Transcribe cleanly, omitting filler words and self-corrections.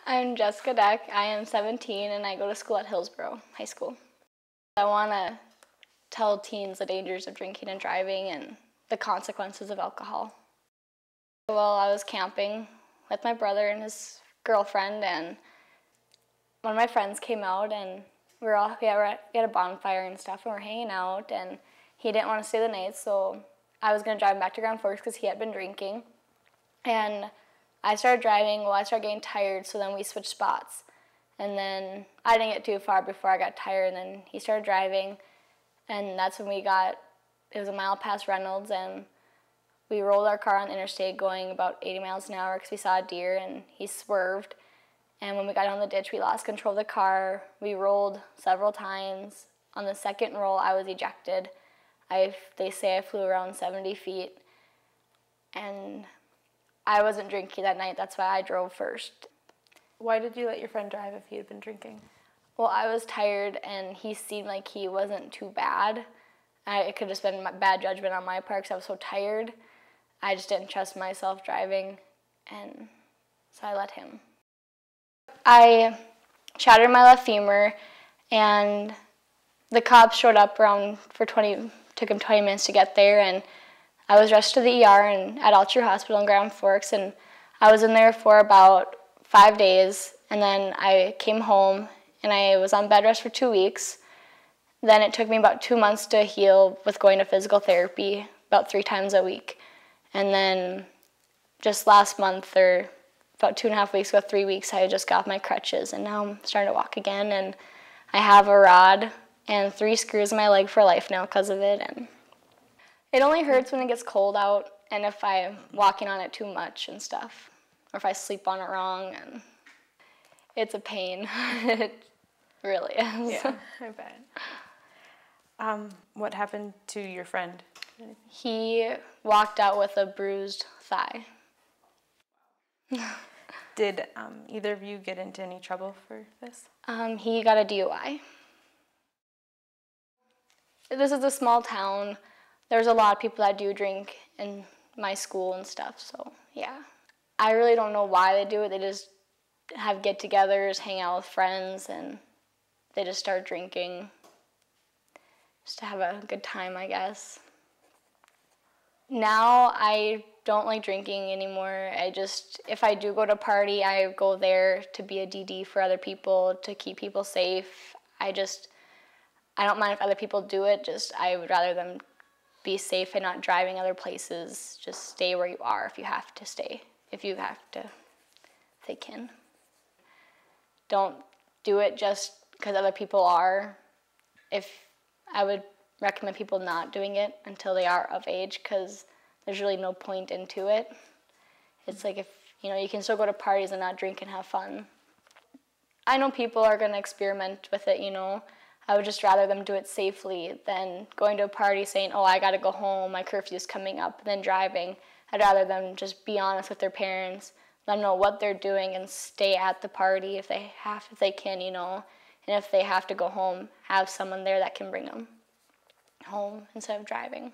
I'm Jessica Deck. I am 17 and I go to school at Hillsborough High School. I want to tell teens the dangers of drinking and driving and the consequences of alcohol. Well, I was camping with my brother and his girlfriend, and one of my friends came out, and we had a bonfire and stuff, and we're hanging out, and he didn't want to stay the night, so I was going to drive him back to Grand Forks because he had been drinking. And I started driving. Well, I started getting tired, so then we switched spots. And then I didn't get too far before I got tired, and then he started driving. And that's when it was a mile past Reynolds, and we rolled our car on the interstate going about 80 miles an hour because we saw a deer, and he swerved. And when we got down the ditch, we lost control of the car. We rolled several times. On the second roll, I was ejected. They say I flew around 70 feet. And I wasn't drinking that night. That's why I drove first. Why did you let your friend drive if he had been drinking? Well, I was tired, and he seemed like he wasn't too bad. It could have just been bad judgment on my part because I was so tired. I just didn't trust myself driving, and so I let him. I shattered my left femur, and the cops showed up took him 20 minutes to get there, and I was rushed to the ER at Alter Hospital in Grand Forks, and I was in there for about 5 days, and then I came home, and I was on bed rest for 2 weeks. Then it took me about 2 months to heal with going to physical therapy about 3 times a week. And then just last month, or about 2.5 weeks ago, 3 weeks, I just got off my crutches, and now I'm starting to walk again, and I have a rod and 3 screws in my leg for life now because of it. And it only hurts when it gets cold out and if I'm walking on it too much and stuff, or if I sleep on it wrong, and it's a pain. It really is. Yeah, I bet. What happened to your friend? He walked out with a bruised thigh. Did either of you get into any trouble for this? He got a DUI. This is a small town. There's a lot of people that do drink in my school and stuff, so yeah. I really don't know why they do it. They just have get-togethers, hang out with friends, and they just start drinking just to have a good time, I guess. Now I don't like drinking anymore. If I do go to a party, I go there to be a DD for other people, to keep people safe. I don't mind if other people do it, I would rather them be safe and not driving other places. Just stay where you are if you have to stay, if they can. Don't do it just because other people are. I would recommend people not doing it until they are of age, because there's really no point into it. It's like you can still go to parties and not drink and have fun. I know people are going to experiment with it, I would just rather them do it safely than going to a party saying, oh, I got to go home, my curfew's coming up, and then driving. I'd rather them just be honest with their parents, let them know what they're doing, and stay at the party if they can, and if they have to go home, have someone there that can bring them home instead of driving.